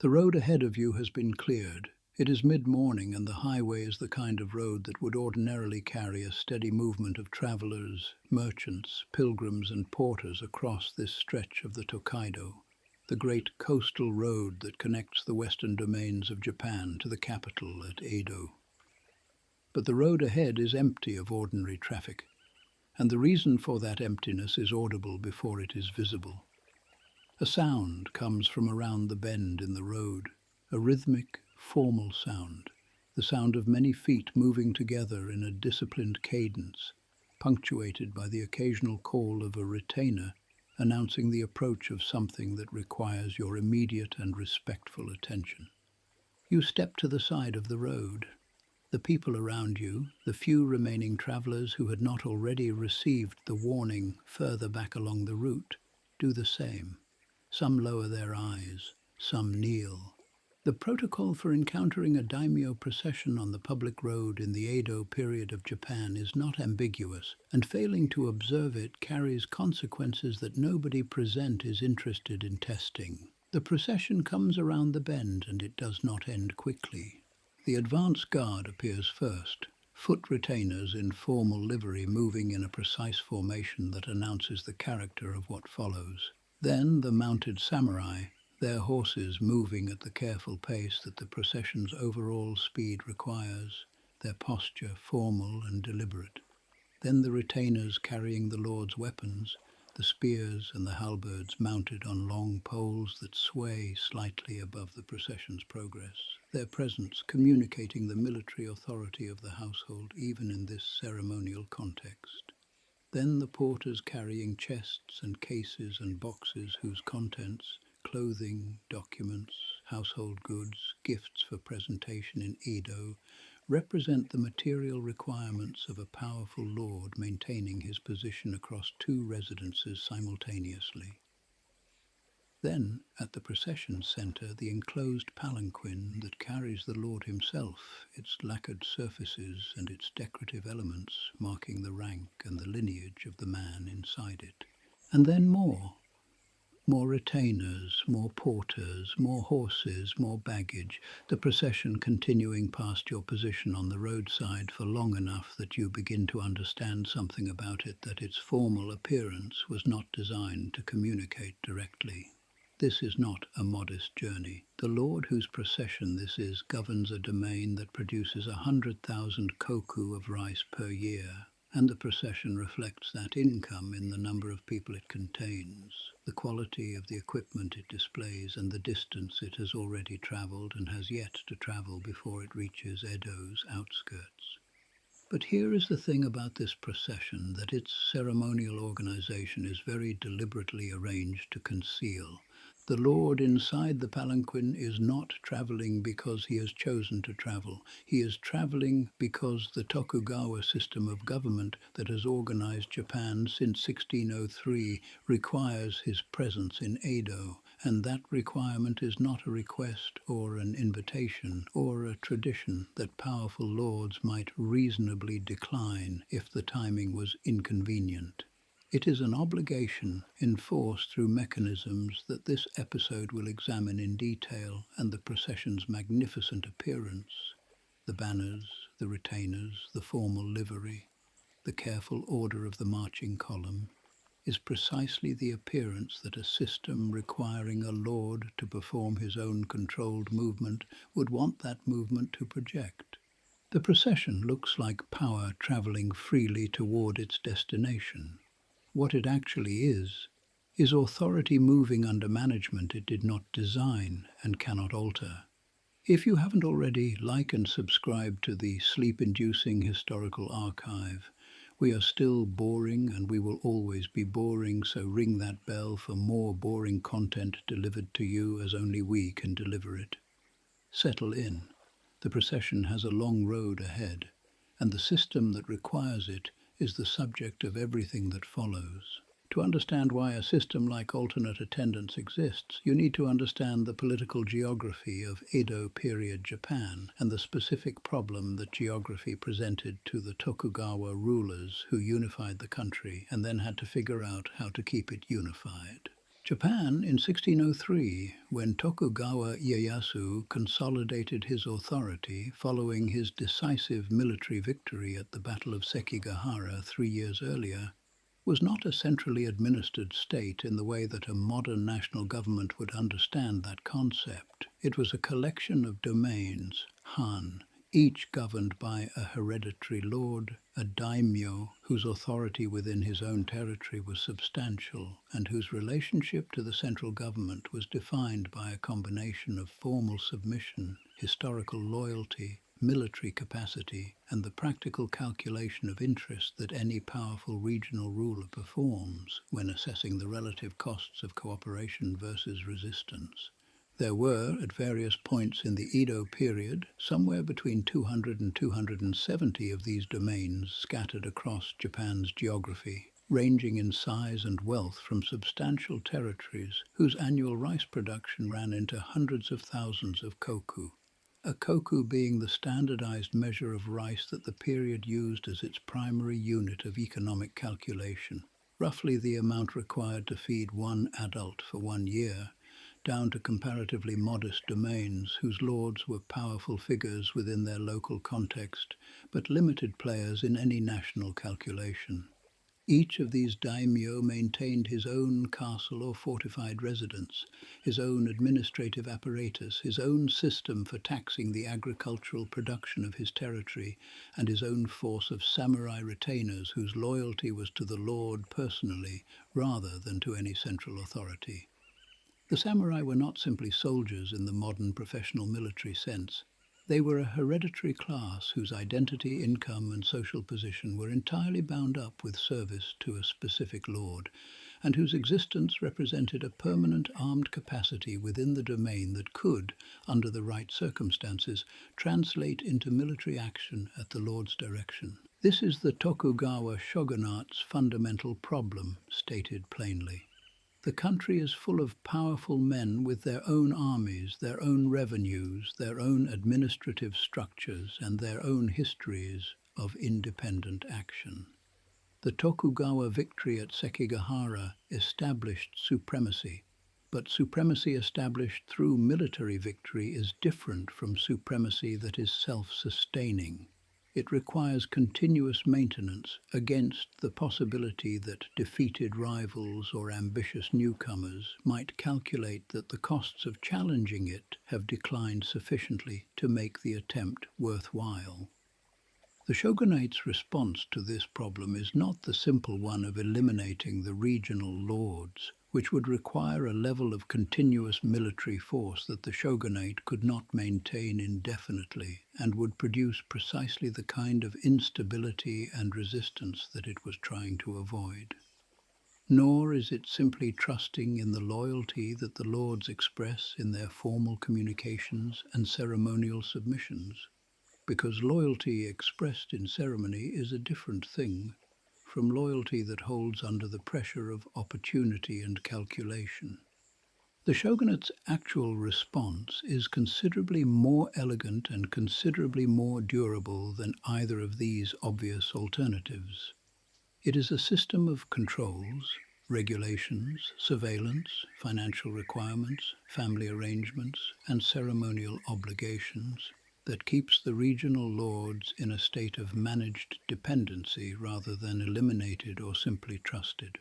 The road ahead of you has been cleared. It is mid-morning and the highway is the kind of road that would ordinarily carry a steady movement of travelers, merchants, pilgrims and porters across this stretch of the Tokaido, the great coastal road that connects the western domains of Japan to the capital at Edo. But the road ahead is empty of ordinary traffic, and the reason for that emptiness is audible before it is visible. A sound comes from around the bend in the road, a rhythmic, formal sound, the sound of many feet moving together in a disciplined cadence, punctuated by the occasional call of a retainer announcing the approach of something that requires your immediate and respectful attention. You step to the side of the road. The people around you, the few remaining travelers who had not already received the warning further back along the route, do the same. Some lower their eyes, some kneel. The protocol for encountering a daimyo procession on the public road in the Edo period of Japan is not ambiguous, and failing to observe it carries consequences that nobody present is interested in testing. The procession comes around the bend and it does not end quickly. The advance guard appears first, foot retainers in formal livery moving in a precise formation that announces the character of what follows. Then the mounted samurai, their horses moving at the careful pace that the procession's overall speed requires, their posture formal and deliberate. Then the retainers carrying the Lord's weapons, the spears and the halberds mounted on long poles that sway slightly above the procession's progress, their presence communicating the military authority of the household even in this ceremonial context. Then the porters carrying chests and cases and boxes whose contents, clothing, documents, household goods, gifts for presentation in Edo, represent the material requirements of a powerful lord maintaining his position across two residences simultaneously. Then, at the procession centre, the enclosed palanquin that carries the Lord himself, its lacquered surfaces and its decorative elements marking the rank and the lineage of the man inside it. And then more retainers, more porters, more horses, more baggage, the procession continuing past your position on the roadside for long enough that you begin to understand something about it that its formal appearance was not designed to communicate directly. This is not a modest journey. The Lord whose procession this is governs a domain that produces 100,000 koku of rice per year, and the procession reflects that income in the number of people it contains, the quality of the equipment it displays, and the distance it has already travelled and has yet to travel before it reaches Edo's outskirts. But here is the thing about this procession that its ceremonial organization is very deliberately arranged to conceal. The Lord inside the palanquin is not traveling because he has chosen to travel. He is traveling because the Tokugawa system of government that has organized Japan since 1603 requires his presence in Edo, and that requirement is not a request or an invitation or a tradition that powerful lords might reasonably decline if the timing was inconvenient. It is an obligation enforced through mechanisms that this episode will examine in detail, and the procession's magnificent appearance, the banners, the retainers, the formal livery, the careful order of the marching column, is precisely the appearance that a system requiring a lord to perform his own controlled movement would want that movement to project. The procession looks like power traveling freely toward its destination. What it actually is authority moving under management it did not design and cannot alter. If you haven't already, like and subscribe to the Sleep-Inducing Historical Archive. We are still boring and we will always be boring, so ring that bell for more boring content delivered to you as only we can deliver it. Settle in. The procession has a long road ahead, and the system that requires it is the subject of everything that follows. To understand why a system like alternate attendance exists, you need to understand the political geography of Edo period Japan and the specific problem that geography presented to the Tokugawa rulers who unified the country and then had to figure out how to keep it unified. Japan in 1603, when Tokugawa Ieyasu consolidated his authority following his decisive military victory at the Battle of Sekigahara 3 years earlier, was not a centrally administered state in the way that a modern national government would understand that concept. It was a collection of domains, han, each governed by a hereditary lord, a daimyo, whose authority within his own territory was substantial and whose relationship to the central government was defined by a combination of formal submission, historical loyalty, military capacity, and the practical calculation of interest that any powerful regional ruler performs when assessing the relative costs of cooperation versus resistance. There were, at various points in the Edo period, somewhere between 200 and 270 of these domains scattered across Japan's geography, ranging in size and wealth from substantial territories whose annual rice production ran into hundreds of thousands of koku. A koku being the standardized measure of rice that the period used as its primary unit of economic calculation, roughly the amount required to feed one adult for 1 year, down to comparatively modest domains whose lords were powerful figures within their local context, but limited players in any national calculation. Each of these daimyo maintained his own castle or fortified residence, his own administrative apparatus, his own system for taxing the agricultural production of his territory, and his own force of samurai retainers whose loyalty was to the lord personally rather than to any central authority. The samurai were not simply soldiers in the modern professional military sense. They were a hereditary class whose identity, income, and social position were entirely bound up with service to a specific lord, and whose existence represented a permanent armed capacity within the domain that could, under the right circumstances, translate into military action at the lord's direction. This is the Tokugawa shogunate's fundamental problem, stated plainly. The country is full of powerful men with their own armies, their own revenues, their own administrative structures, and their own histories of independent action. The Tokugawa victory at Sekigahara established supremacy, but supremacy established through military victory is different from supremacy that is self-sustaining. It requires continuous maintenance against the possibility that defeated rivals or ambitious newcomers might calculate that the costs of challenging it have declined sufficiently to make the attempt worthwhile. The shogunate's response to this problem is not the simple one of eliminating the regional lords, which would require a level of continuous military force that the shogunate could not maintain indefinitely and would produce precisely the kind of instability and resistance that it was trying to avoid. Nor is it simply trusting in the loyalty that the lords express in their formal communications and ceremonial submissions, because loyalty expressed in ceremony is a different thing from loyalty that holds under the pressure of opportunity and calculation. The shogunate's actual response is considerably more elegant and considerably more durable than either of these obvious alternatives. It is a system of controls, regulations, surveillance, financial requirements, family arrangements, and ceremonial obligations that keeps the regional lords in a state of managed dependency rather than eliminated or simply trusted.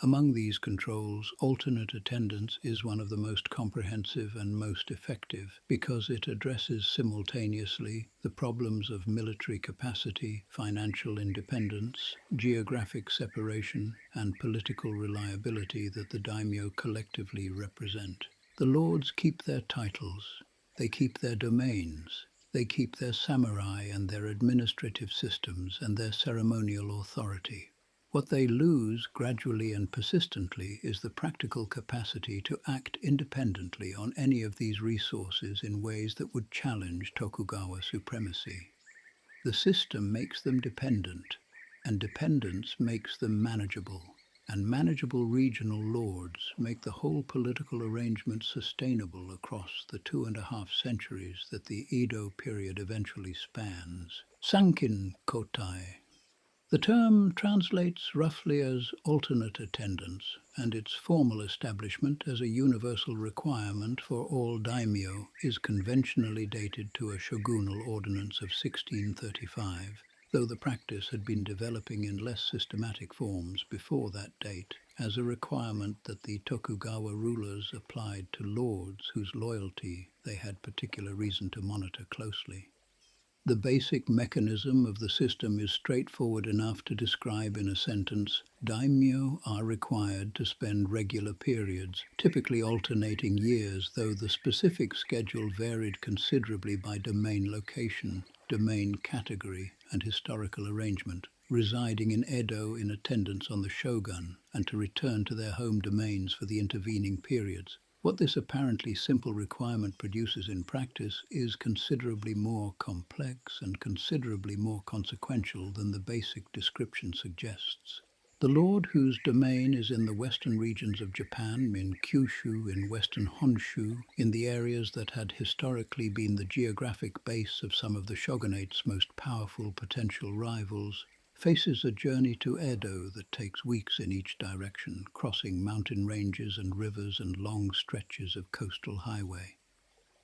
Among these controls, alternate attendance is one of the most comprehensive and most effective because it addresses simultaneously the problems of military capacity, financial independence, geographic separation, and political reliability that the daimyo collectively represent. The lords keep their titles, they keep their domains, they keep their samurai and their administrative systems and their ceremonial authority. What they lose gradually and persistently is the practical capacity to act independently on any of these resources in ways that would challenge Tokugawa supremacy. The system makes them dependent, and dependence makes them manageable, and manageable regional lords make the whole political arrangement sustainable across the 2.5 centuries that the Edo period eventually spans. Sankin-kōtai. The term translates roughly as alternate attendance, and its formal establishment as a universal requirement for all daimyo is conventionally dated to a shogunal ordinance of 1635, though the practice had been developing in less systematic forms before that date as a requirement that the Tokugawa rulers applied to lords whose loyalty they had particular reason to monitor closely. The basic mechanism of the system is straightforward enough to describe in a sentence. Daimyo are required to spend regular periods, typically alternating years, though the specific schedule varied considerably by domain location, domain category, and historical arrangement, residing in Edo in attendance on the shogun, and to return to their home domains for the intervening periods. What this apparently simple requirement produces in practice is considerably more complex and considerably more consequential than the basic description suggests. The lord whose domain is in the western regions of Japan, in Kyushu, in western Honshu, in the areas that had historically been the geographic base of some of the shogunate's most powerful potential rivals, faces a journey to Edo that takes weeks in each direction, crossing mountain ranges and rivers and long stretches of coastal highway.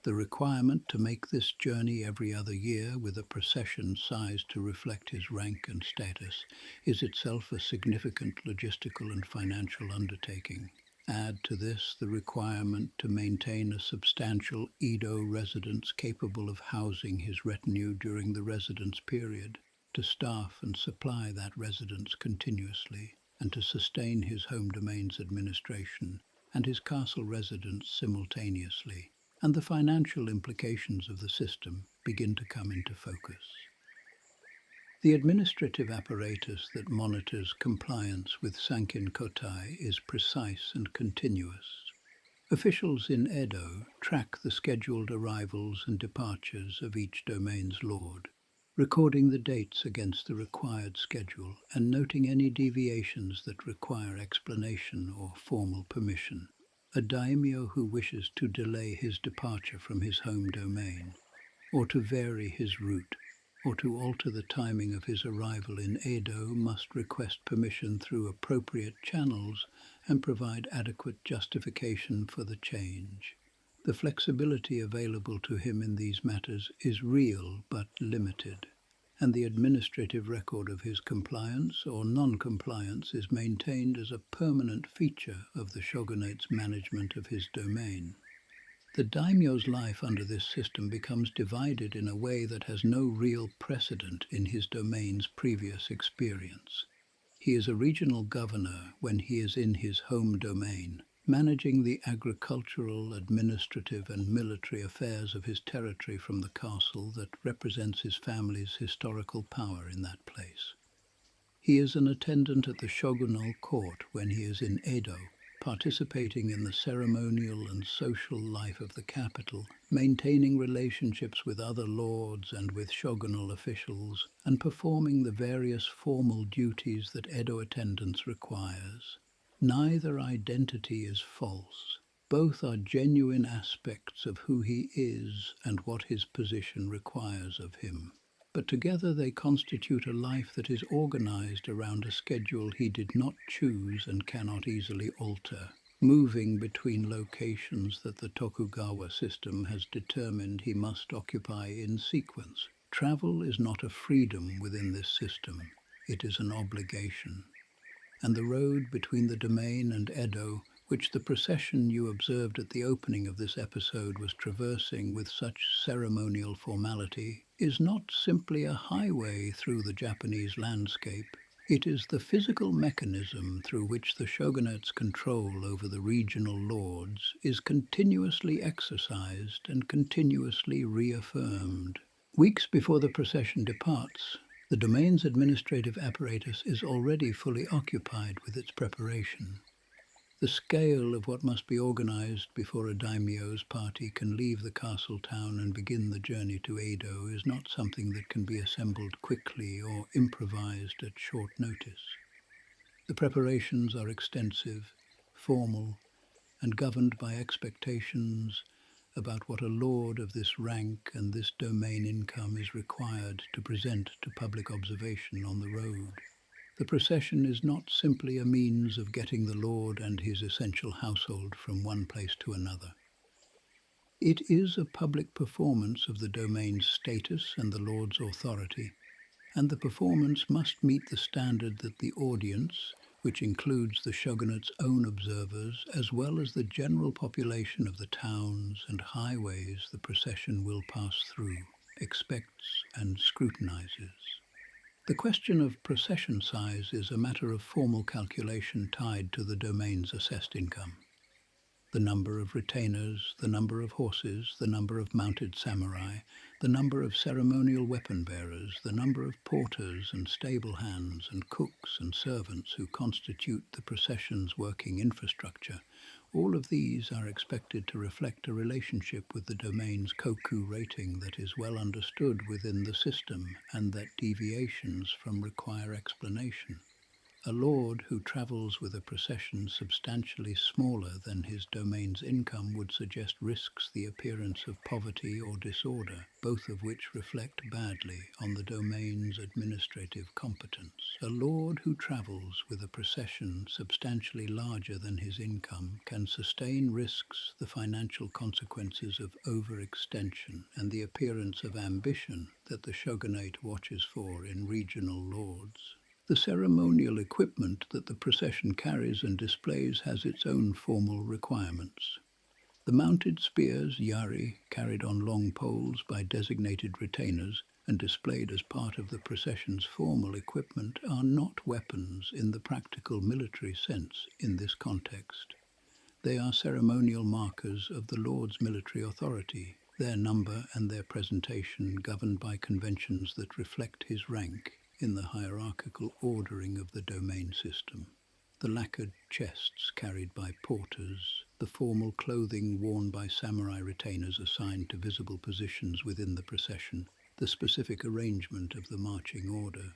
The requirement to make this journey every other year with a procession sized to reflect his rank and status is itself a significant logistical and financial undertaking. Add to this the requirement to maintain a substantial Edo residence capable of housing his retinue during the residence period, to staff and supply that residence continuously, and to sustain his home domain's administration and his castle residence simultaneously, and the financial implications of the system begin to come into focus. The administrative apparatus that monitors compliance with sankin-kōtai is precise and continuous. Officials in Edo track the scheduled arrivals and departures of each domain's lord, recording the dates against the required schedule and noting any deviations that require explanation or formal permission. A daimyo who wishes to delay his departure from his home domain, or to vary his route, or to alter the timing of his arrival in Edo must request permission through appropriate channels and provide adequate justification for the change. The flexibility available to him in these matters is real but limited, and the administrative record of his compliance or non-compliance is maintained as a permanent feature of the shogunate's management of his domain. The daimyo's life under this system becomes divided in a way that has no real precedent in his domain's previous experience. He is a regional governor when he is in his home domain, managing the agricultural, administrative, and military affairs of his territory from the castle that represents his family's historical power in that place. He is an attendant at the shogunal court when he is in Edo, participating in the ceremonial and social life of the capital, maintaining relationships with other lords and with shogunal officials, and performing the various formal duties that Edo attendance requires. Neither identity is false. Both are genuine aspects of who he is and what his position requires of him. But together they constitute a life that is organized around a schedule he did not choose and cannot easily alter, moving between locations that the Tokugawa system has determined he must occupy in sequence. Travel is not a freedom within this system, it is an obligation. And the road between the domain and Edo, which the procession you observed at the opening of this episode was traversing with such ceremonial formality, is not simply a highway through the Japanese landscape. It is the physical mechanism through which the shogunate's control over the regional lords is continuously exercised and continuously reaffirmed. Weeks before the procession departs, the domain's administrative apparatus is already fully occupied with its preparation. The scale of what must be organized before a daimyo's party can leave the castle town and begin the journey to Edo is not something that can be assembled quickly or improvised at short notice. The preparations are extensive, formal, and governed by expectations about what a lord of this rank and this domain income is required to present to public observation on the road. The procession is not simply a means of getting the Lord and his essential household from one place to another. It is a public performance of the domain's status and the Lord's authority, and the performance must meet the standard that the audience, which includes the shogunate's own observers as well as the general population of the towns and highways the procession will pass through, expects and scrutinizes. The question of procession size is a matter of formal calculation tied to the domain's assessed income. The number of retainers, the number of horses, the number of mounted samurai, the number of ceremonial weapon bearers, the number of porters and stable hands and cooks and servants who constitute the procession's working infrastructure, all of these are expected to reflect a relationship with the domain's koku rating that is well understood within the system and that deviations from require explanation. A lord who travels with a procession substantially smaller than his domain's income would suggest risks the appearance of poverty or disorder, both of which reflect badly on the domain's administrative competence. A lord who travels with a procession substantially larger than his income can sustain risks, the financial consequences of overextension, and the appearance of ambition that the shogunate watches for in regional lords. The ceremonial equipment that the procession carries and displays has its own formal requirements. The mounted spears, yari, carried on long poles by designated retainers and displayed as part of the procession's formal equipment, are not weapons in the practical military sense in this context. They are ceremonial markers of the Lord's military authority, their number and their presentation governed by conventions that reflect his rank in the hierarchical ordering of the domain system. The lacquered chests carried by porters, the formal clothing worn by samurai retainers assigned to visible positions within the procession, the specific arrangement of the marching order.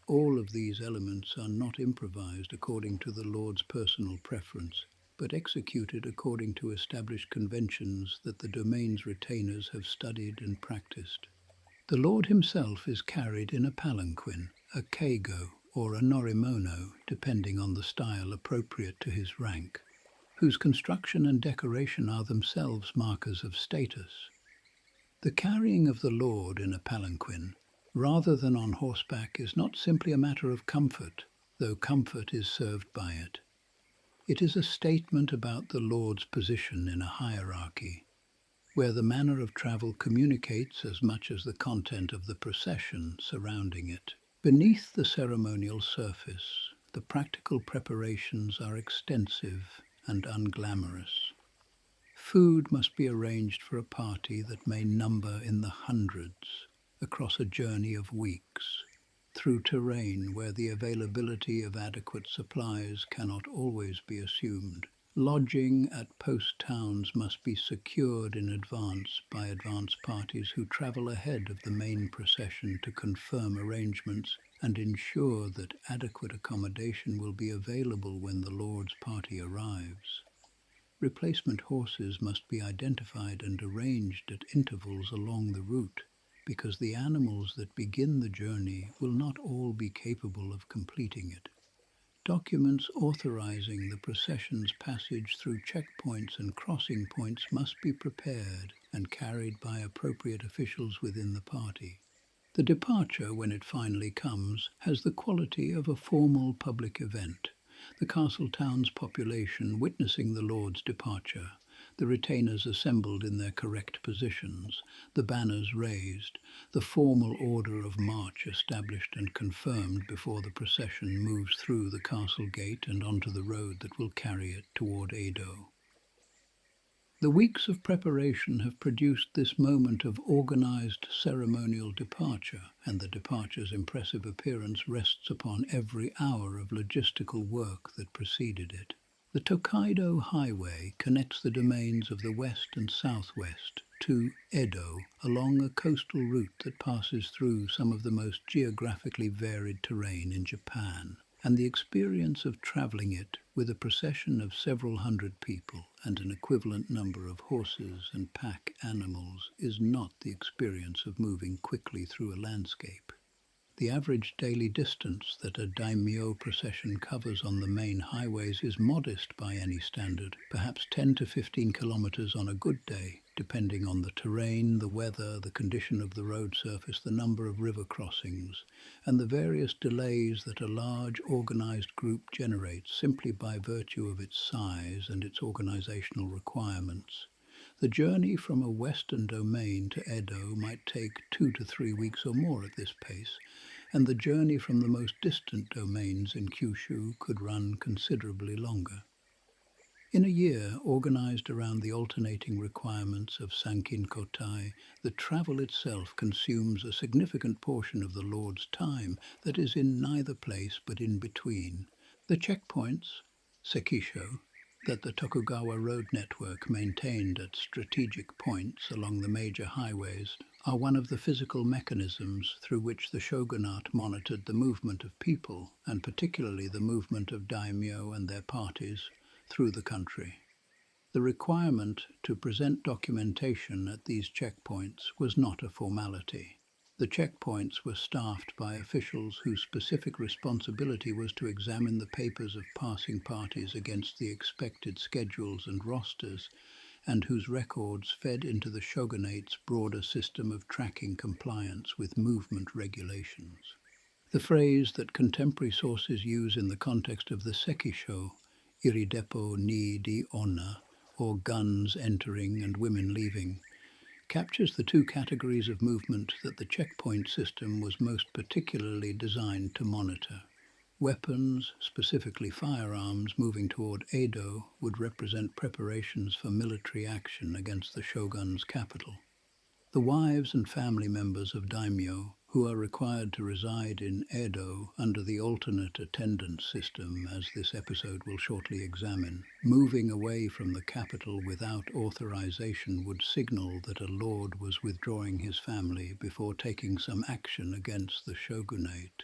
All of these elements are not improvised according to the Lord's personal preference, but executed according to established conventions that the domain's retainers have studied and practiced. The Lord himself is carried in a palanquin, a keigo, or a norimono, depending on the style appropriate to his rank, whose construction and decoration are themselves markers of status. The carrying of the Lord in a palanquin, rather than on horseback, is not simply a matter of comfort, though comfort is served by it. It is a statement about the Lord's position in a hierarchy, where the manner of travel communicates as much as the content of the procession surrounding it. Beneath the ceremonial surface, the practical preparations are extensive and unglamorous. Food must be arranged for a party that may number in the hundreds, across a journey of weeks, through terrain where the availability of adequate supplies cannot always be assumed. Lodging at post towns must be secured in advance by advance parties who travel ahead of the main procession to confirm arrangements and ensure that adequate accommodation will be available when the Lord's party arrives. Replacement horses must be identified and arranged at intervals along the route, because the animals that begin the journey will not all be capable of completing it. Documents authorizing the procession's passage through checkpoints and crossing points must be prepared and carried by appropriate officials within the party. The departure, when it finally comes, has the quality of a formal public event. The castle town's population witnessing the Lord's departure, the retainers assembled in their correct positions, the banners raised, the formal order of march established and confirmed before the procession moves through the castle gate and onto the road that will carry it toward Edo. The weeks of preparation have produced this moment of organized ceremonial departure, and the departure's impressive appearance rests upon every hour of logistical work that preceded it. The Tokaido Highway connects the domains of the west and southwest to Edo along a coastal route that passes through some of the most geographically varied terrain in Japan, and the experience of traveling it with a procession of several hundred people and an equivalent number of horses and pack animals is not the experience of moving quickly through a landscape. The average daily distance that a daimyo procession covers on the main highways is modest by any standard, perhaps 10 to 15 kilometers on a good day, depending on the terrain, the weather, the condition of the road surface, the number of river crossings, and the various delays that a large organized group generates simply by virtue of its size and its organizational requirements. The journey from a western domain to Edo might take 2 to 3 weeks or more at this pace, and the journey from the most distant domains in Kyushu could run considerably longer. In a year organized around the alternating requirements of sankin-kōtai, the travel itself consumes a significant portion of the Lord's time that is in neither place but in between. The checkpoints, sekisho, that the Tokugawa road network maintained at strategic points along the major highways are one of the physical mechanisms through which the shogunate monitored the movement of people, and particularly the movement of daimyo and their parties, through the country. The requirement to present documentation at these checkpoints was not a formality. The checkpoints were staffed by officials whose specific responsibility was to examine the papers of passing parties against the expected schedules and rosters, and whose records fed into the shogunate's broader system of tracking compliance with movement regulations. The phrase that contemporary sources use in the context of the sekisho, iridepo ni di onna, or guns entering and women leaving, captures the two categories of movement that the checkpoint system was most particularly designed to monitor. Weapons, specifically firearms, moving toward Edo would represent preparations for military action against the shogun's capital. The wives and family members of daimyo, who are required to reside in Edo under the alternate attendance system, as this episode will shortly examine, moving away from the capital without authorization would signal that a lord was withdrawing his family before taking some action against the shogunate.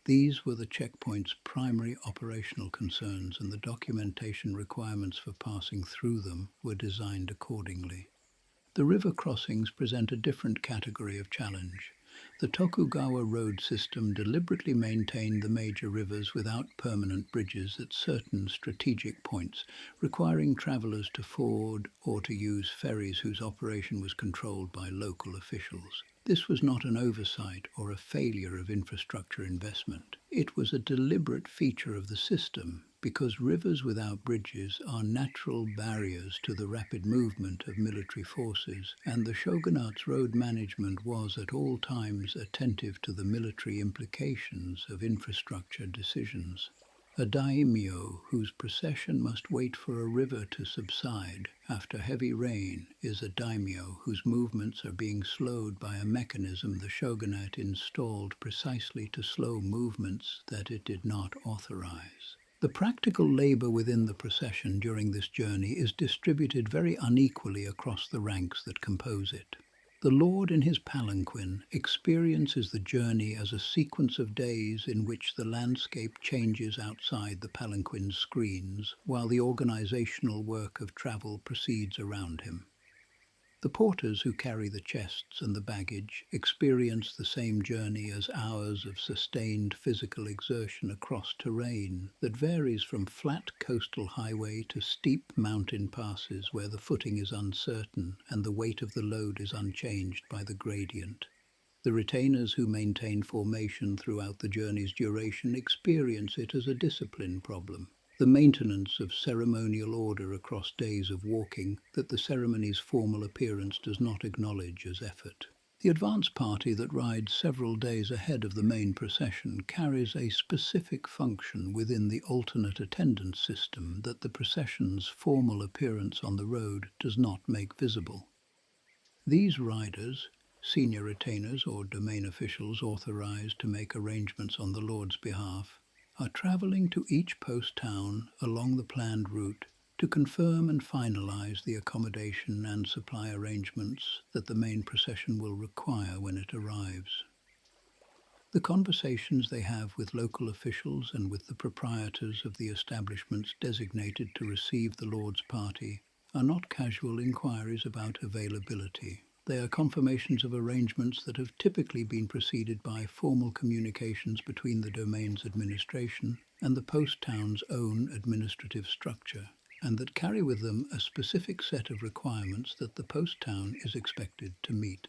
These were the checkpoint's primary operational concerns, and the documentation requirements for passing through them were designed accordingly. The river crossings present a different category of challenge. The Tokugawa road system deliberately maintained the major rivers without permanent bridges at certain strategic points, requiring travelers to ford or to use ferries whose operation was controlled by local officials. This was not an oversight or a failure of infrastructure investment. It was a deliberate feature of the system, because rivers without bridges are natural barriers to the rapid movement of military forces, and the shogunate's road management was at all times attentive to the military implications of infrastructure decisions. A daimyo whose procession must wait for a river to subside after heavy rain is a daimyo whose movements are being slowed by a mechanism the shogunate installed precisely to slow movements that it did not authorize. The practical labor within the procession during this journey is distributed very unequally across the ranks that compose it. The lord in his palanquin experiences the journey as a sequence of days in which the landscape changes outside the palanquin's screens, while the organizational work of travel proceeds around him. The porters who carry the chests and the baggage experience the same journey as hours of sustained physical exertion across terrain that varies from flat coastal highway to steep mountain passes where the footing is uncertain and the weight of the load is unchanged by the gradient. The retainers who maintain formation throughout the journey's duration experience it as a discipline problem. The maintenance of ceremonial order across days of walking that the ceremony's formal appearance does not acknowledge as effort. The advance party that rides several days ahead of the main procession carries a specific function within the alternate attendance system that the procession's formal appearance on the road does not make visible. These riders, senior retainers or domain officials authorized to make arrangements on the Lord's behalf, are traveling to each post town along the planned route to confirm and finalize the accommodation and supply arrangements that the main procession will require when it arrives. The conversations they have with local officials and with the proprietors of the establishments designated to receive the Lord's party are not casual inquiries about availability. They are confirmations of arrangements that have typically been preceded by formal communications between the domain's administration and the post town's own administrative structure, and that carry with them a specific set of requirements that the post town is expected to meet.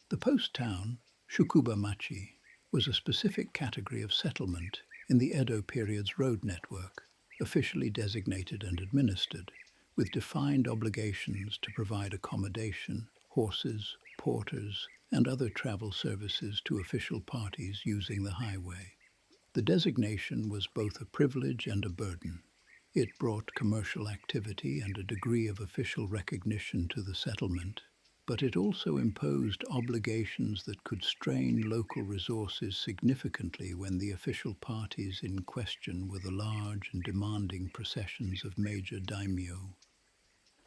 The post town, Shukuba-machi, was a specific category of settlement in the Edo period's road network, officially designated and administered, with defined obligations to provide accommodation, horses, porters, and other travel services to official parties using the highway. The designation was both a privilege and a burden. It brought commercial activity and a degree of official recognition to the settlement, but it also imposed obligations that could strain local resources significantly when the official parties in question were the large and demanding processions of major daimyo.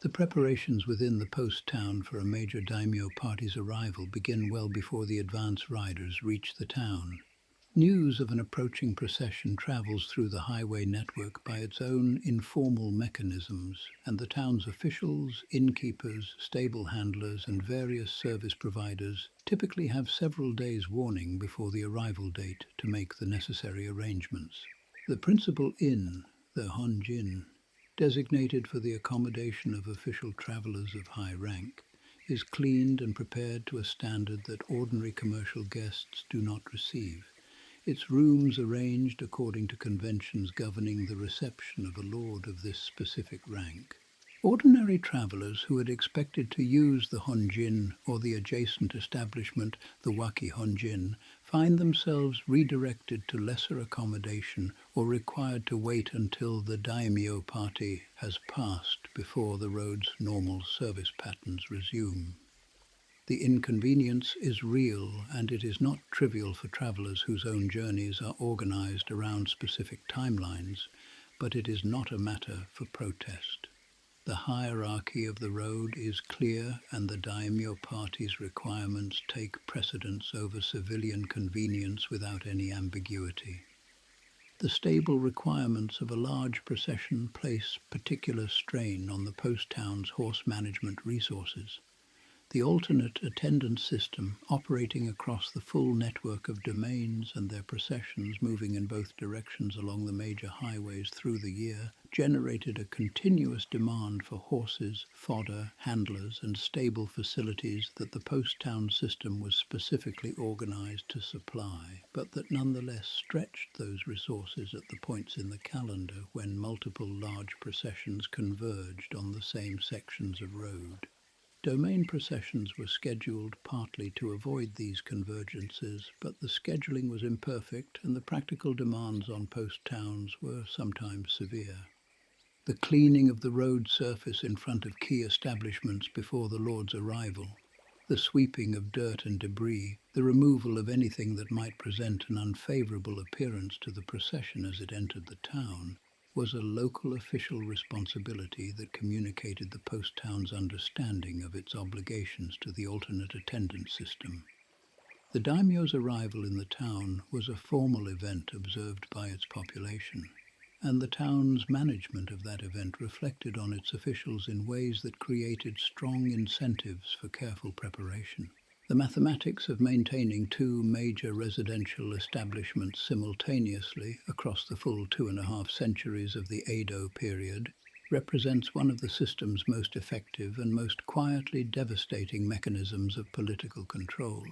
The preparations within the post town for a major daimyo party's arrival begin well before the advance riders reach the town. News of an approaching procession travels through the highway network by its own informal mechanisms, and the town's officials, innkeepers, stable handlers, and various service providers typically have several days' warning before the arrival date to make the necessary arrangements. The principal inn, the honjin, designated for the accommodation of official travelers of high rank, is cleaned and prepared to a standard that ordinary commercial guests do not receive. Its rooms arranged according to conventions governing the reception of a lord of this specific rank. Ordinary travelers who had expected to use the honjin or the adjacent establishment, the waki honjin, find themselves redirected to lesser accommodation or required to wait until the daimyo party has passed before the road's normal service patterns resume. The inconvenience is real, and it is not trivial for travelers whose own journeys are organized around specific timelines, but it is not a matter for protest. The hierarchy of the road is clear, and the daimyo party's requirements take precedence over civilian convenience without any ambiguity. The stable requirements of a large procession place particular strain on the post town's horse management resources. The alternate attendance system, operating across the full network of domains and their processions moving in both directions along the major highways through the year, generated a continuous demand for horses, fodder, handlers, and stable facilities that the post-town system was specifically organized to supply, but that nonetheless stretched those resources at the points in the calendar when multiple large processions converged on the same sections of road. Domain processions were scheduled partly to avoid these convergences, but the scheduling was imperfect and the practical demands on post towns were sometimes severe. The cleaning of the road surface in front of key establishments before the Lord's arrival, the sweeping of dirt and debris, the removal of anything that might present an unfavorable appearance to the procession as it entered the town, was a local official responsibility that communicated the post town's understanding of its obligations to the alternate attendance system. The daimyo's arrival in the town was a formal event observed by its population, and the town's management of that event reflected on its officials in ways that created strong incentives for careful preparation. The mathematics of maintaining two major residential establishments simultaneously across the full 2.5 centuries of the Edo period represents one of the system's most effective and most quietly devastating mechanisms of political control.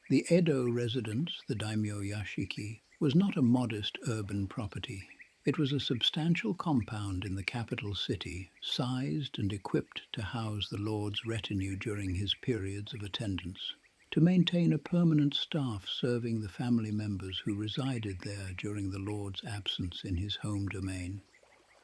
The Edo residence, the daimyo yashiki, was not a modest urban property. It was a substantial compound in the capital city, sized and equipped to house the Lord's retinue during his periods of attendance, to maintain a permanent staff serving the family members who resided there during the Lord's absence in his home domain,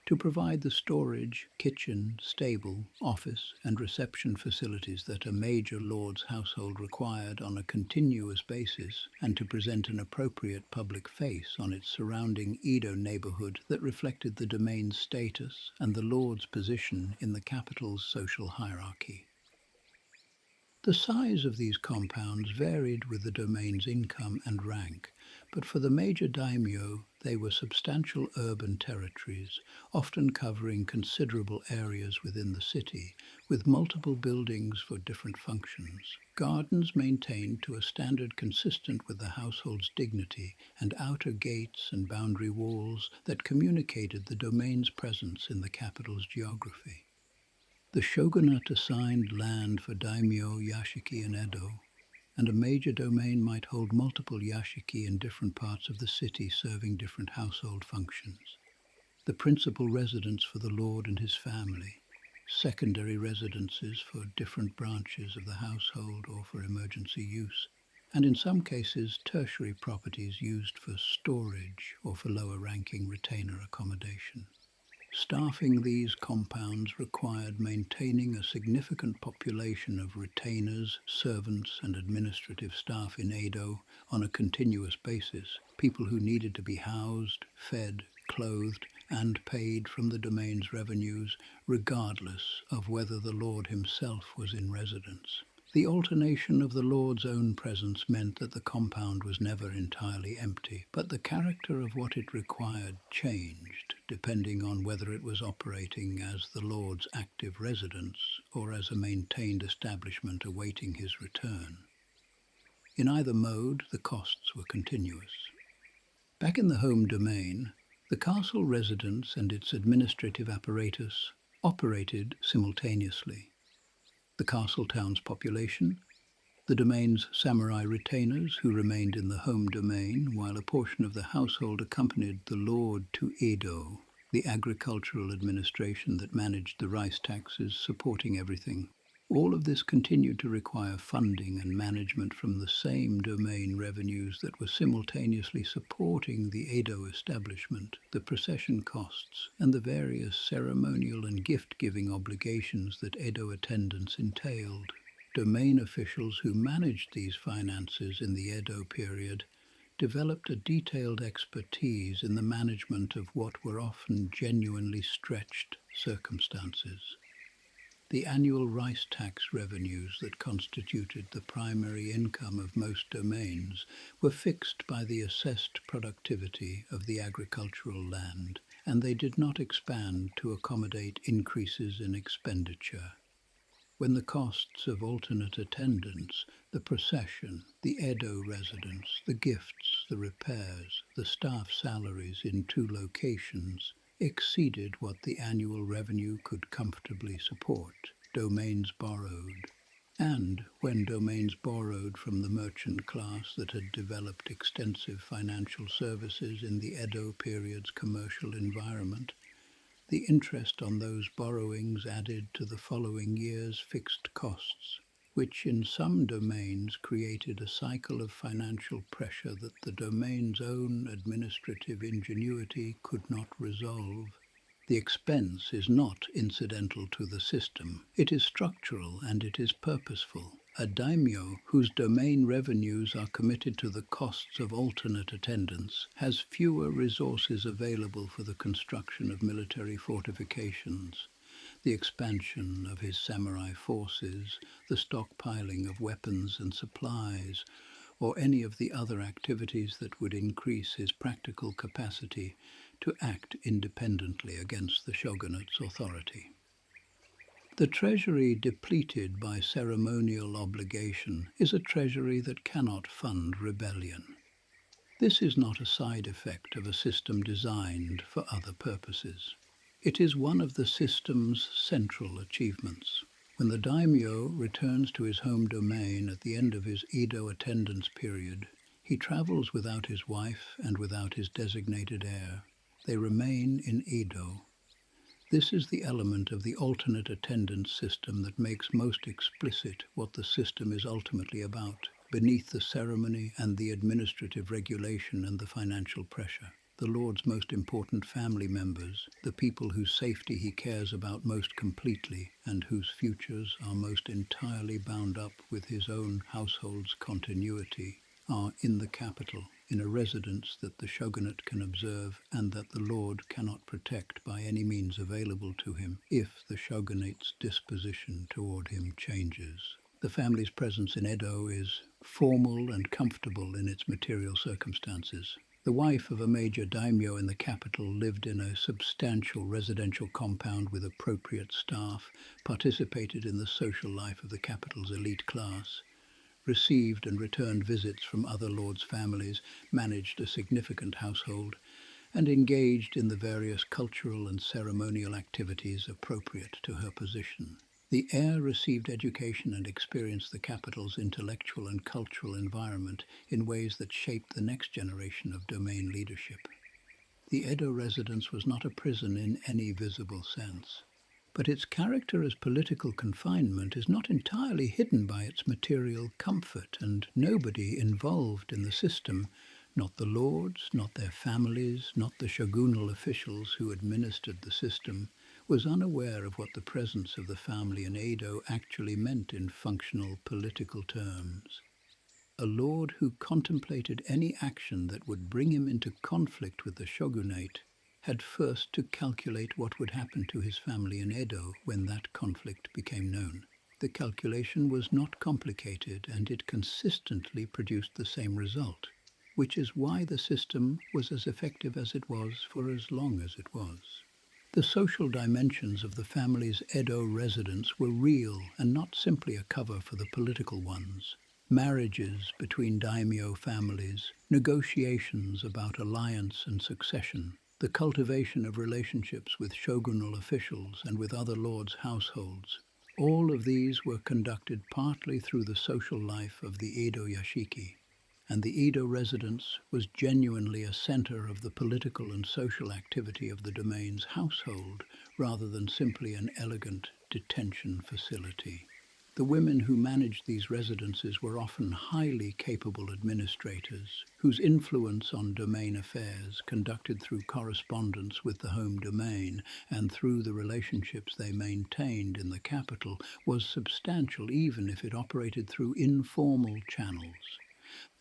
to provide the storage, kitchen, stable, office, and reception facilities that a major lord's household required on a continuous basis, and to present an appropriate public face on its surrounding Edo neighborhood that reflected the domain's status and the lord's position in the capital's social hierarchy. The size of these compounds varied with the domain's income and rank, but for the major daimyo, They were substantial urban territories, often covering considerable areas within the city, with multiple buildings for different functions. Gardens maintained to a standard consistent with the household's dignity, and outer gates and boundary walls that communicated the domain's presence in the capital's geography. The shogunate assigned land for daimyo, yashiki, and edo, and a major domain might hold multiple yashiki in different parts of the city serving different household functions. The principal residence for the lord and his family, secondary residences for different branches of the household or for emergency use, and in some cases tertiary properties used for storage or for lower-ranking retainer accommodation. Staffing these compounds required maintaining a significant population of retainers, servants, and administrative staff in Edo on a continuous basis, people who needed to be housed, fed, clothed, and paid from the domain's revenues, regardless of whether the lord himself was in residence. The alternation of the lord's own presence meant that the compound was never entirely empty, but the character of what it required changed, depending on whether it was operating as the lord's active residence or as a maintained establishment awaiting his return. In either mode, the costs were continuous. Back in the home domain, the castle residence and its administrative apparatus operated simultaneously. The castle town's population, the domain's samurai retainers who remained in the home domain, while a portion of the household accompanied the lord to Edo, the agricultural administration that managed the rice taxes, supporting everything. All of this continued to require funding and management from the same domain revenues that were simultaneously supporting the Edo establishment, the procession costs, and the various ceremonial and gift-giving obligations that Edo attendance entailed. Domain officials who managed these finances in the Edo period developed a detailed expertise in the management of what were often genuinely stretched circumstances. The annual rice tax revenues that constituted the primary income of most domains were fixed by the assessed productivity of the agricultural land, and they did not expand to accommodate increases in expenditure. When the costs of alternate attendance, the procession, the Edo residence, the gifts, the repairs, the staff salaries in 2 locations exceeded what the annual revenue could comfortably support, domains borrowed. And when domains borrowed from the merchant class that had developed extensive financial services in the Edo period's commercial environment, the interest on those borrowings added to the following year's fixed costs, which in some domains created a cycle of financial pressure that the domain's own administrative ingenuity could not resolve. The expense is not incidental to the system. It is structural and it is purposeful. A daimyo, whose domain revenues are committed to the costs of alternate attendance, has fewer resources available for the construction of military fortifications, the expansion of his samurai forces, the stockpiling of weapons and supplies, or any of the other activities that would increase his practical capacity to act independently against the shogunate's authority. The treasury depleted by ceremonial obligation is a treasury that cannot fund rebellion. This is not a side effect of a system designed for other purposes. It is one of the system's central achievements. When the daimyo returns to his home domain at the end of his Edo attendance period, he travels without his wife and without his designated heir. They remain in Edo. This is the element of the alternate attendance system that makes most explicit what the system is ultimately about, beneath the ceremony and the administrative regulation and the financial pressure. The Lord's most important family members, the people whose safety he cares about most completely and whose futures are most entirely bound up with his own household's continuity, are in the capital, in a residence that the shogunate can observe and that the lord cannot protect by any means available to him if the shogunate's disposition toward him changes. The family's presence in Edo is formal and comfortable in its material circumstances. The wife of a major daimyo in the capital lived in a substantial residential compound with appropriate staff, participated in the social life of the capital's elite class, received and returned visits from other lords' families, managed a significant household, and engaged in the various cultural and ceremonial activities appropriate to her position. The heir received education and experienced the capital's intellectual and cultural environment in ways that shaped the next generation of domain leadership. The Edo residence was not a prison in any visible sense, but its character as political confinement is not entirely hidden by its material comfort, and nobody involved in the system, not the lords, not their families, not the shogunal officials who administered the system, was unaware of what the presence of the family in Edo actually meant in functional political terms. A lord who contemplated any action that would bring him into conflict with the shogunate had first to calculate what would happen to his family in Edo when that conflict became known. The calculation was not complicated, and it consistently produced the same result, which is why the system was as effective as it was for as long as it was. The social dimensions of the family's Edo residence were real and not simply a cover for the political ones. Marriages between daimyo families, negotiations about alliance and succession, the cultivation of relationships with shogunal officials and with other lords' households. All of these were conducted partly through the social life of the Edo yashiki, and the Edo residence was genuinely a center of the political and social activity of the domain's household, rather than simply an elegant detention facility. The women who managed these residences were often highly capable administrators, whose influence on domain affairs, conducted through correspondence with the home domain and through the relationships they maintained in the capital, was substantial even if it operated through informal channels.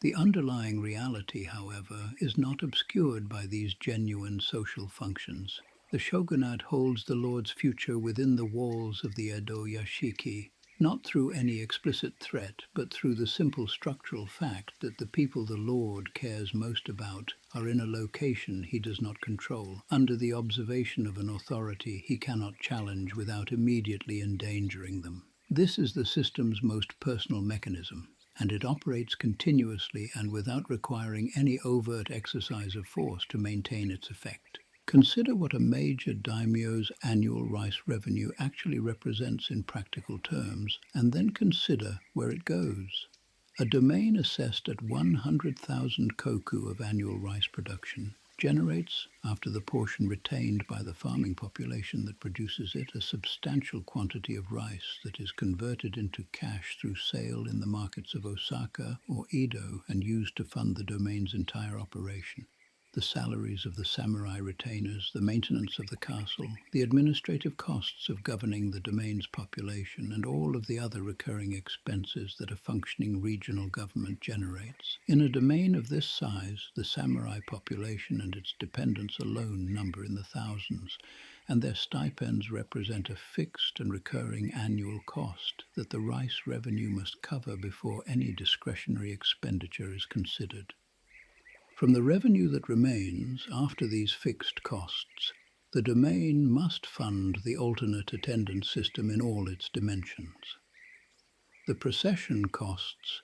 The underlying reality, however, is not obscured by these genuine social functions. The shogunate holds the lord's future within the walls of the Edo yashiki, not through any explicit threat, but through the simple structural fact that the people the lord cares most about are in a location he does not control, under the observation of an authority he cannot challenge without immediately endangering them. This is the system's most personal mechanism, and it operates continuously and without requiring any overt exercise of force to maintain its effect. Consider what a major daimyo's annual rice revenue actually represents in practical terms, and then consider where it goes. A domain assessed at 100,000 koku of annual rice production generates, after the portion retained by the farming population that produces it, a substantial quantity of rice that is converted into cash through sale in the markets of Osaka or Edo and used to fund the domain's entire operation. The salaries of the samurai retainers, the maintenance of the castle, the administrative costs of governing the domain's population, and all of the other recurring expenses that a functioning regional government generates. In a domain of this size, the samurai population and its dependents alone number in the thousands, and their stipends represent a fixed and recurring annual cost that the rice revenue must cover before any discretionary expenditure is considered. From the revenue that remains after these fixed costs, the domain must fund the alternate attendance system in all its dimensions. The procession costs,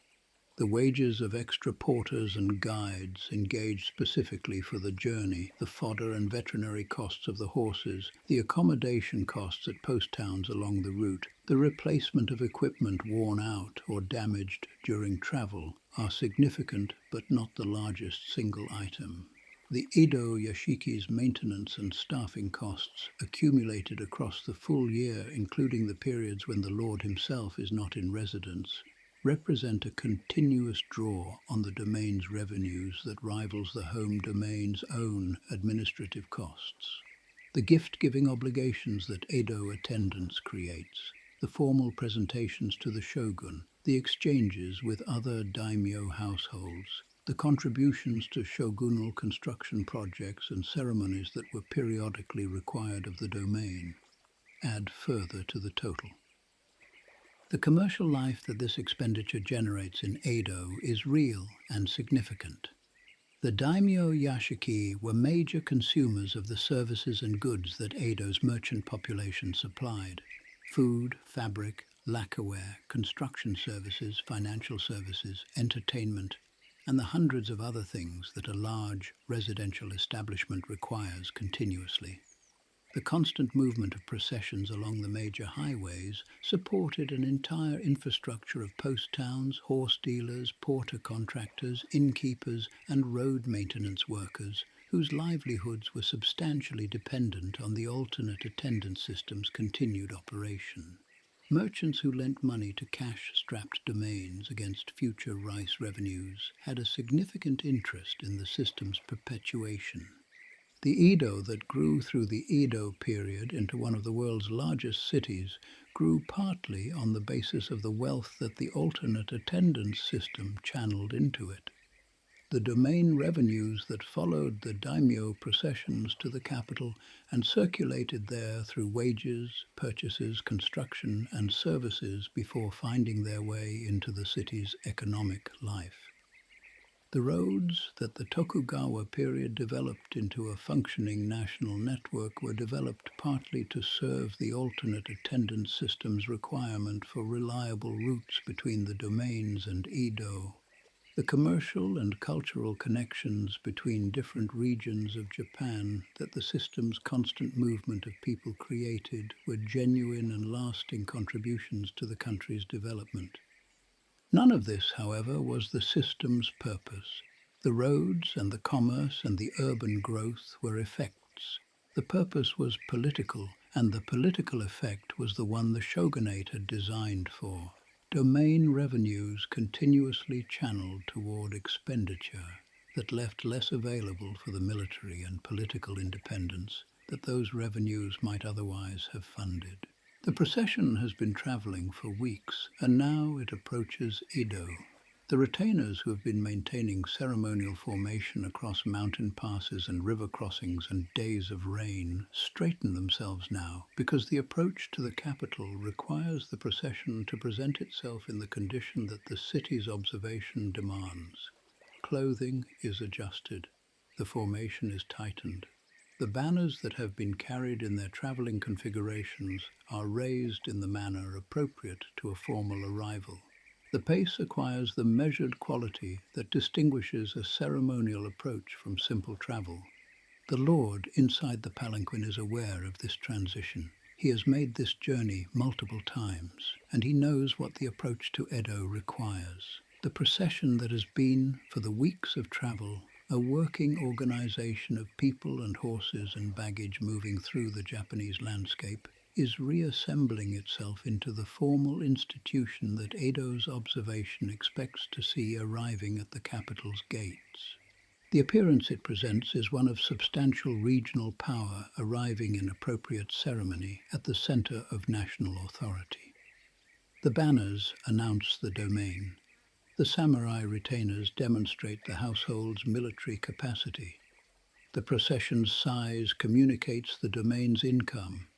the wages of extra porters and guides engaged specifically for the journey, the fodder and veterinary costs of the horses, the accommodation costs at post towns along the route, the replacement of equipment worn out or damaged during travel, are significant but not the largest single item. The Edo yashiki's maintenance and staffing costs, accumulated across the full year, including the periods when the lord himself is not in residence, represent a continuous draw on the domain's revenues that rivals the home domain's own administrative costs. The gift-giving obligations that Edo attendance creates, the formal presentations to the shogun, the exchanges with other daimyo households, the contributions to shogunal construction projects and ceremonies that were periodically required of the domain, add further to the total. The commercial life that this expenditure generates in Edo is real and significant. The daimyo yashiki were major consumers of the services and goods that Edo's merchant population supplied: food, fabric, lacquerware, construction services, financial services, entertainment, and the hundreds of other things that a large residential establishment requires continuously. The constant movement of processions along the major highways supported an entire infrastructure of post towns, horse dealers, porter contractors, innkeepers, and road maintenance workers, whose livelihoods were substantially dependent on the alternate attendance system's continued operation. Merchants who lent money to cash-strapped domains against future rice revenues had a significant interest in the system's perpetuation. The Edo that grew through the Edo period into one of the world's largest cities grew partly on the basis of the wealth that the alternate attendance system channeled into it. The domain revenues that followed the daimyo processions to the capital and circulated there through wages, purchases, construction, and services before finding their way into the city's economic life. The roads that the Tokugawa period developed into a functioning national network were developed partly to serve the alternate attendance system's requirement for reliable routes between the domains and Edo. The commercial and cultural connections between different regions of Japan that the system's constant movement of people created were genuine and lasting contributions to the country's development. None of this, however, was the system's purpose. The roads and the commerce and the urban growth were effects. The purpose was political, and the political effect was the one the shogunate had designed for. Domain revenues continuously channeled toward expenditure that left less available for the military and political independence that those revenues might otherwise have funded. The procession has been traveling for weeks, and now it approaches Edo. The retainers who have been maintaining ceremonial formation across mountain passes and river crossings and days of rain straighten themselves now, because the approach to the capital requires the procession to present itself in the condition that the city's observation demands. Clothing is adjusted. The formation is tightened. The banners that have been carried in their travelling configurations are raised in the manner appropriate to a formal arrival. The pace acquires the measured quality that distinguishes a ceremonial approach from simple travel. The Lord inside the palanquin is aware of this transition. He has made this journey multiple times, and he knows what the approach to Edo requires. The procession that has been, for the weeks of travel, a working organization of people and horses and baggage moving through the Japanese landscape, is reassembling itself into the formal institution that Edo's observation expects to see arriving at the capital's gates. The appearance it presents is one of substantial regional power arriving in appropriate ceremony at the center of national authority. The banners announce the domain. The samurai retainers demonstrate the household's military capacity. The procession's size communicates the domain's income.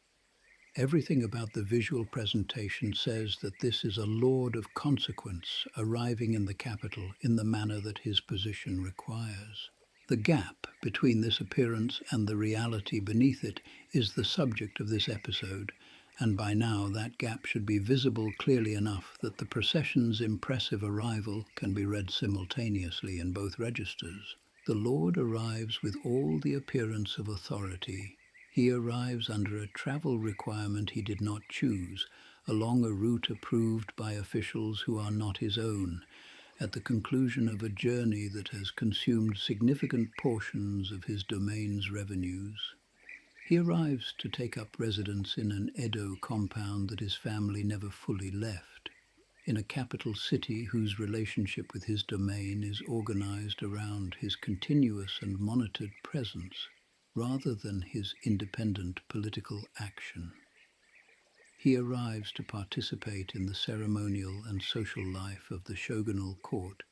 Everything about the visual presentation says that this is a lord of consequence arriving in the capital in the manner that his position requires. The gap between this appearance and the reality beneath it is the subject of this episode, and by now that gap should be visible clearly enough that the procession's impressive arrival can be read simultaneously in both registers. The Lord arrives with all the appearance of authority. He arrives under a travel requirement he did not choose, along a route approved by officials who are not his own, at the conclusion of a journey that has consumed significant portions of his domain's revenues. He arrives to take up residence in an Edo compound that his family never fully left, in a capital city whose relationship with his domain is organized around his continuous and monitored presence, rather than his independent political action. He arrives to participate in the ceremonial and social life of the shogunal court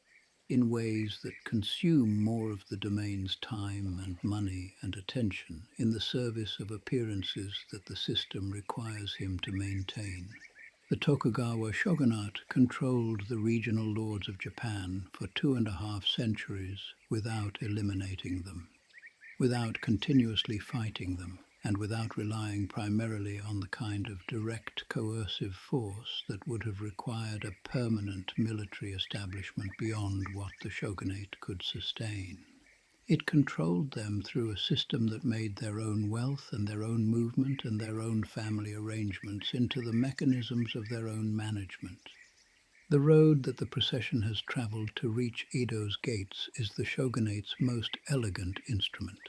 in ways that consume more of the domain's time and money and attention in the service of appearances that the system requires him to maintain. The Tokugawa shogunate controlled the regional lords of Japan for 2.5 centuries without eliminating them, without continuously fighting them, and without relying primarily on the kind of direct coercive force that would have required a permanent military establishment beyond what the shogunate could sustain. It controlled them through a system that made their own wealth and their own movement and their own family arrangements into the mechanisms of their own management. The road that the procession has travelled to reach Edo's gates is the shogunate's most elegant instrument.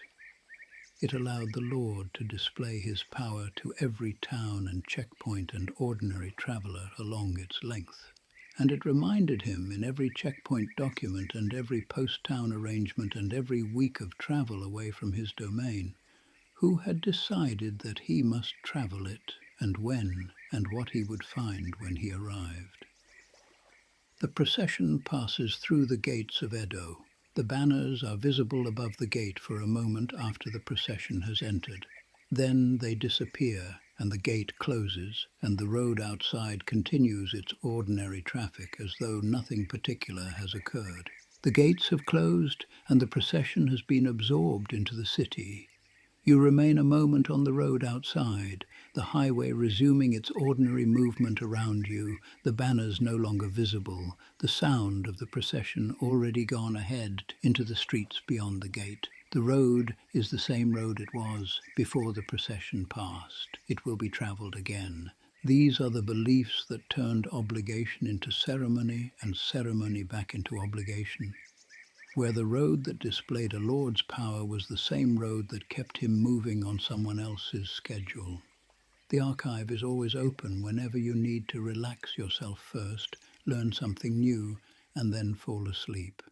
It allowed the lord to display his power to every town and checkpoint and ordinary traveller along its length. And it reminded him in every checkpoint document and every post-town arrangement and every week of travel away from his domain, who had decided that he must travel it, and when, and what he would find when he arrived. The procession passes through the gates of Edo. The banners are visible above the gate for a moment after the procession has entered. Then they disappear, and the gate closes, and the road outside continues its ordinary traffic as though nothing particular has occurred. The gates have closed, and the procession has been absorbed into the city. You remain a moment on the road outside, the highway resuming its ordinary movement around you, the banners no longer visible, the sound of the procession already gone ahead into the streets beyond the gate. The road is the same road it was before the procession passed. It will be travelled again. These are the beliefs that turned obligation into ceremony and ceremony back into obligation, where the road that displayed a lord's power was the same road that kept him moving on someone else's schedule. The archive is always open whenever you need to relax yourself first, learn something new, and then fall asleep.